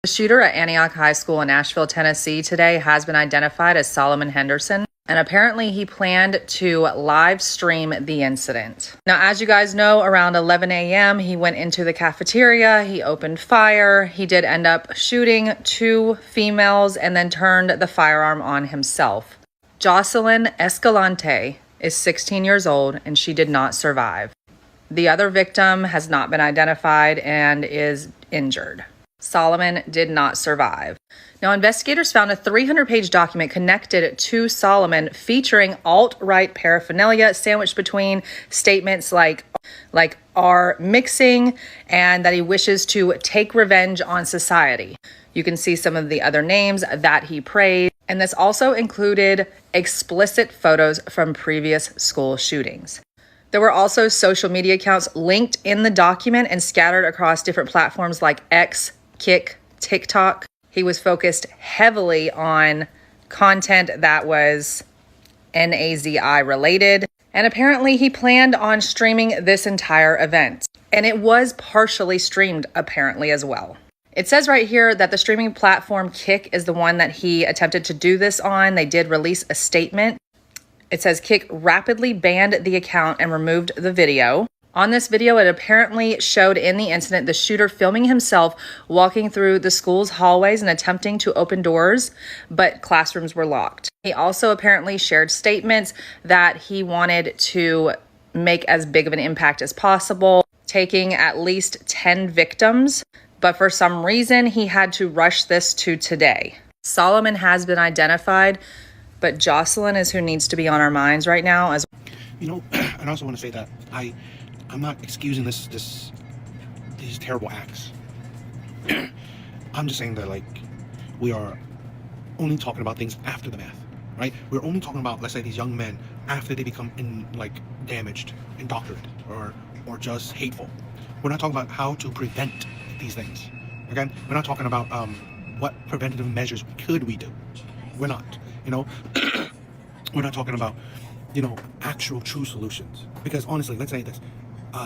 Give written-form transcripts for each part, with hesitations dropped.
The shooter at Antioch High School in Nashville, Tennessee today has been identified as Solomon Henderson, and apparently he planned to live stream the incident. Now, as you guys know, around 11 a.m., he went into the cafeteria, he opened fire, he did end up shooting 2 females and then turned the firearm on himself. Jocelyn Escalante is 16 years old and she did not survive. The other victim has not been identified and is injured. Solomon did not survive. Now, investigators found a 300-page document connected to Solomon featuring alt-right paraphernalia sandwiched between statements like are mixing and that he wishes to take revenge on society. You can see some of the other names that he praised, and this also included explicit photos from previous school shootings. There were also social media accounts linked in the document and scattered across different platforms like X, Kick, TikTok. He was focused heavily on content that was NAZI related. And apparently he planned on streaming this entire event. And it was partially streamed apparently as well. It says right here that the streaming platform Kick is the one that he attempted to do this on. They did release a statement. It says Kick rapidly banned the account and removed the video. On this video, it apparently showed in the incident the shooter filming himself walking through the school's hallways and attempting to open doors, but classrooms were locked. He also apparently shared statements that he wanted to make as big of an impact as possible, taking at least 10 victims, but for some reason, he had to rush this to today. Solomon has been identified, but Jocelyn is who needs to be on our minds right now. And I also want to say that I'm not excusing these terrible acts. I'm just saying that, we are only talking about things after the math, right? We're only talking about, let's say, these young men after they become damaged, indoctrinated, or just hateful. We're not talking about how to prevent these things. Okay? We're not talking about what preventative measures could we do. We're not. We're not talking about actual true solutions. Because honestly, let's say this.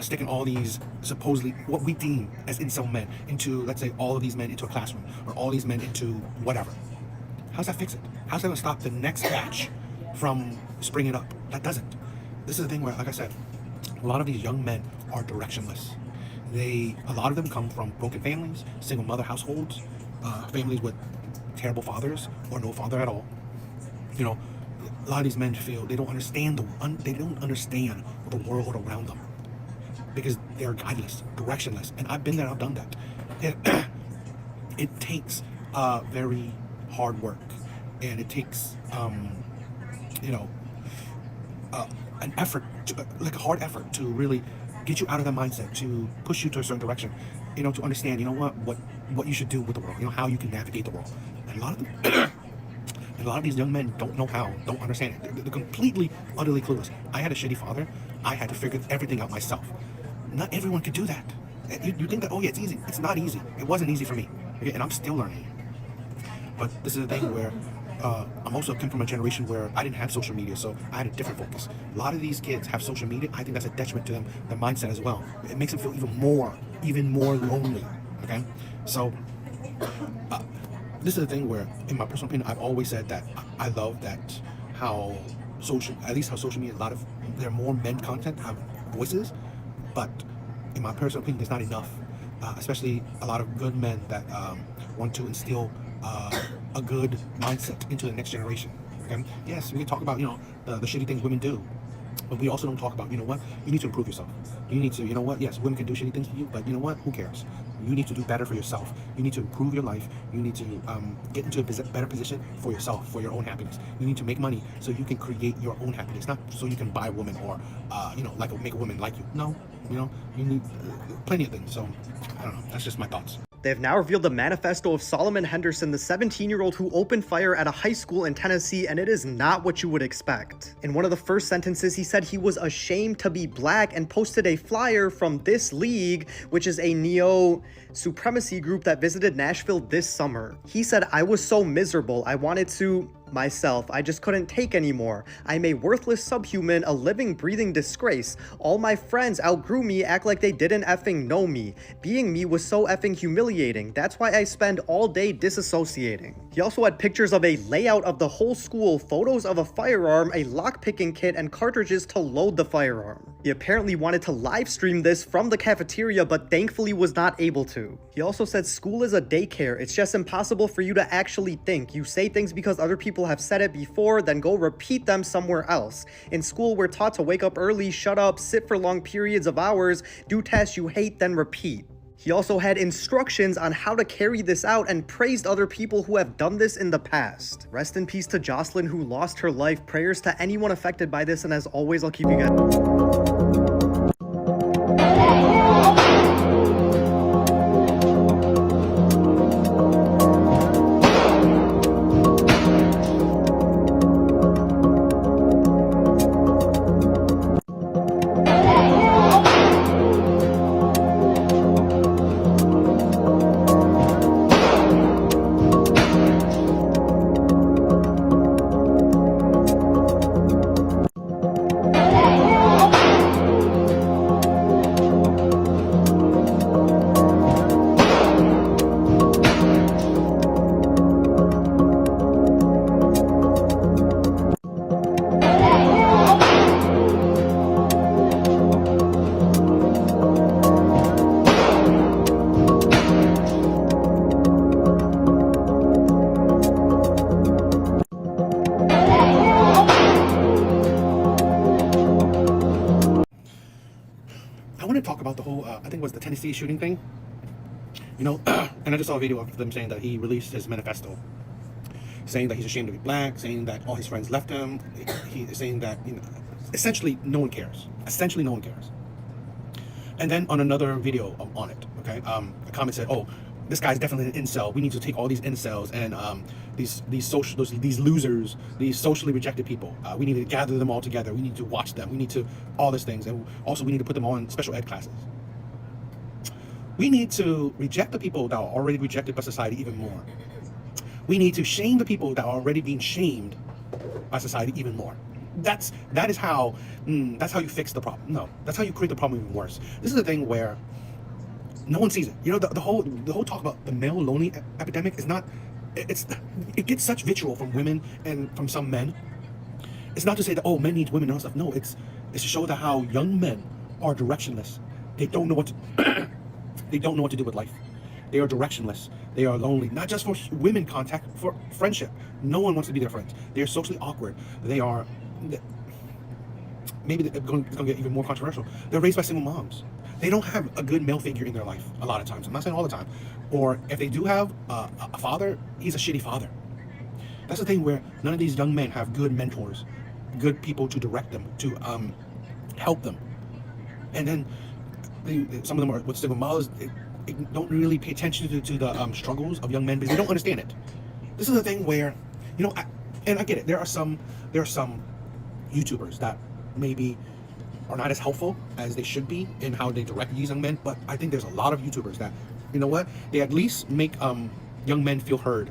Sticking all these supposedly what we deem as incel men into, let's say, all of these men into a classroom, or all these men into whatever. How's that fix it? How's that going to stop the next batch from springing up? That doesn't. This is the thing where, like I said, a lot of these young men are directionless. A lot of them come from broken families, single mother households, families with terrible fathers or no father at all. A lot of these men feel they don't understand the world around them, because they're guideless, directionless. And I've been there, I've done that. It takes very hard work, and it takes an effort, a hard effort to really get you out of that mindset, to push you to a certain direction, to understand, what you should do with the world, how you can navigate the world. And a lot of these young men don't know how, don't understand it. They're completely, utterly clueless. I had a shitty father. I had to figure everything out myself. Not everyone could do that. You think that, oh yeah, it's easy. It's not easy. It wasn't easy for me. Okay? And I'm still learning. But this is the thing where I'm also come from a generation where I didn't have social media, so I had a different focus. A lot of these kids have social media. I think that's a detriment to them, their mindset as well. It makes them feel even more lonely. Okay? So this is the thing where, in my personal opinion, I've always said that I love that how social media, there are more men content have voices, but in my personal opinion, there's not enough, especially a lot of good men that want to instill a good mindset into the next generation. Okay? Yes, we can talk about, the shitty things women do, but we also don't talk about, you need to improve yourself. You need to, yes, women can do shitty things to you, but who cares? You need to do better for yourself. You need to improve your life. You need to get into a better position for yourself, for your own happiness. You need to make money so you can create your own happiness, not so you can buy a woman or, make a woman like you. No, you need plenty of things. So, I don't know. That's just my thoughts. They have now revealed the manifesto of Solomon Henderson, the 17-year-old who opened fire at a high school in Tennessee, and it is not what you would expect. In one of the first sentences, he said he was ashamed to be black and posted a flyer from This League, which is a neo-supremacy group that visited Nashville this summer. He said, "I was so miserable. I wanted to myself. I just couldn't take anymore. I'm a worthless subhuman, a living, breathing disgrace. All my friends outgrew me, act like they didn't effing know me. Being me was so effing humiliating. That's why I spend all day disassociating. He also had pictures of a layout of the whole school, photos of a firearm, a lockpicking kit, and cartridges to load the firearm. He apparently wanted to live stream this from the cafeteria, but thankfully was not able to. He also said school is a daycare. It's just impossible for you to actually think. You say things because other people have said it before, then go repeat them somewhere else. In school, we're taught to wake up early, shut up, sit for long periods of hours, do tasks you hate, then repeat. He also had instructions on how to carry this out and praised other people who have done this in the past. Rest in peace to Jocelyn, who lost her life. Prayers to anyone affected by this, and as always, I'll keep you guys. I want to talk about the whole, I think it was the Tennessee shooting thing. You know, and I just saw a video of them saying that he released his manifesto, saying that he's ashamed to be black, saying that all his friends left him. He's saying that, you know, essentially no one cares. Essentially no one cares. And then on another video on it, okay, a comment said, oh, this guy's definitely an incel. We need to take all these incels and these losers, these socially rejected people. We need to gather them all together. We need to watch them. We need to all these things, and also we need to put them all in special ed classes. We need to reject the people that are already rejected by society even more. We need to shame the people that are already being shamed by society even more. That's how you fix the problem. No, that's how you create the problem even worse. This is the thing where no one sees it. You know, the whole talk about the male lonely epidemic is not. It gets such vitriol from women and from some men. It's not to say that, oh, men need women and all stuff. No, it's to show that how young men are directionless. They don't know what to they don't know what to do with life. They are directionless. They are lonely. Not just for women contact, for friendship. No one wants to be their friends. They are socially awkward. They are, maybe it's going to get even more controversial. They're raised by single moms. They don't have a good male figure in their life a lot of times. I'm not saying all the time. Or if they do have a father, he's a shitty father. That's the thing where none of these young men have good mentors, good people to direct them, to help them. And then some of them are with single mothers. They don't really pay attention to the struggles of young men because they don't understand it. This is the thing where, you know, I get it. There are some YouTubers that maybe are not as helpful as they should be in how they direct these young men, but I think there's a lot of YouTubers that, you know what, they at least make young men feel heard,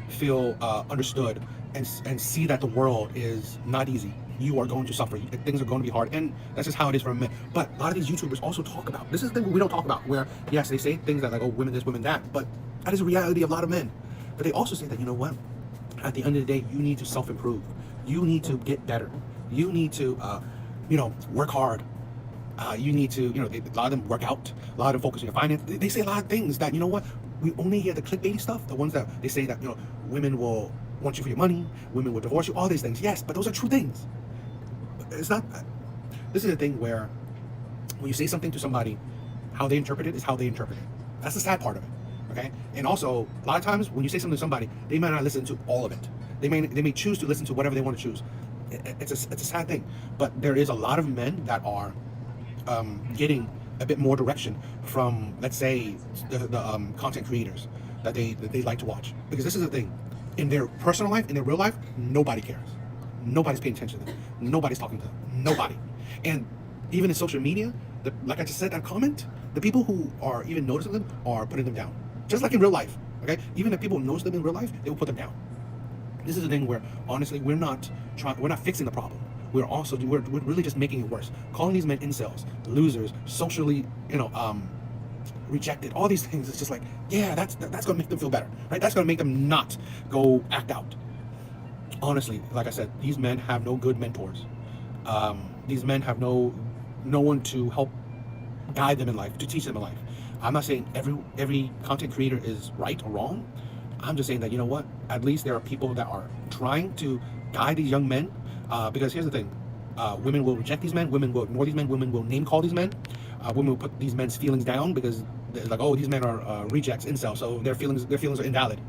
feel understood, and see that the world is not easy. You are going to suffer. Things are going to be hard, and that's just how it is for men. But a lot of these YouTubers also talk about, this is the thing we don't talk about, where yes, they say things that like, oh, women this, women that, but that is a reality of a lot of men. But they also say that, you know what, at the end of the day, you need to self-improve. You need to get better. You need to you know, work hard. You need to, you know, a lot of them work out, a lot of them focus on your finance. They say a lot of things that, you know what, we only hear the clickbaity stuff, the ones that they say that, you know, women will want you for your money, women will divorce you, all these things. Yes, but those are true things. It's not, this is the thing where when you say something to somebody, how they interpret it is how they interpret it. That's the sad part of it, okay? And also, a lot of times when you say something to somebody, they might not listen to all of it. They may choose to listen to whatever they want to choose. It's a sad thing, but there is a lot of men that are getting a bit more direction from, let's say, the content creators that they like to watch. Because this is the thing, in their personal life, in their real life, nobody cares. Nobody's paying attention to them. Nobody's talking to them. Nobody. And even in social media, like I just said, that comment, the people who are even noticing them are putting them down. Just like in real life, okay? Even if people notice them in real life, they will put them down. This is the thing where honestly we're not fixing the problem. We're really just making it worse. Calling these men incels, losers, socially, rejected, all these things. It's just like, yeah, that's gonna make them feel better, right? That's gonna make them not go act out. Honestly, like I said, these men have no good mentors. These men have no one to help guide them in life, to teach them in life. I'm not saying every content creator is right or wrong. I'm just saying that, you know what, at least there are people that are trying to guide these young men, because here's the thing, women will reject these men, women will ignore these men, women will name call these men, women will put these men's feelings down because they're like, oh, these men are rejects, incels, so their feelings are invalid.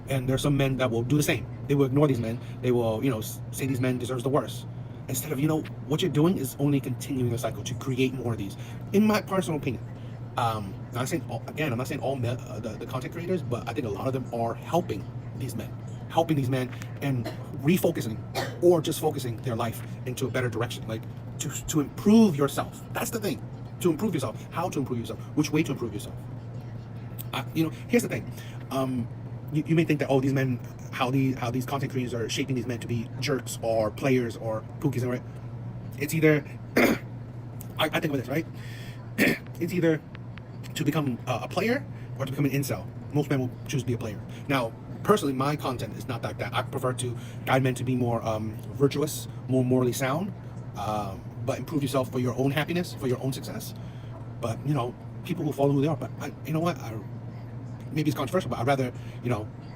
And there's some men that will do the same. They will ignore these men. They will, say these men deserves the worst. Instead of, what you're doing is only continuing the cycle to create more of these. In my personal opinion, I'm not saying all the content creators, but I think a lot of them are helping these men and refocusing or just focusing their life into a better direction, like to improve yourself. That's the thing. To improve yourself. How to improve yourself. Which way to improve yourself. Here's the thing. You may think that, oh, these men, how these content creators are shaping these men to be jerks or players or pookies, right? It's either I think of this, right? It's either to become a player or to become an incel. Most men will choose to be a player. Now, personally, my content is not like that. I prefer to guide men to be more virtuous, more morally sound, but improve yourself for your own happiness, for your own success. But people will follow who they are. But you know what? Maybe it's controversial, but I'd rather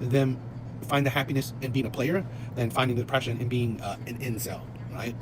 them find the happiness in being a player than finding the depression in being an incel, right?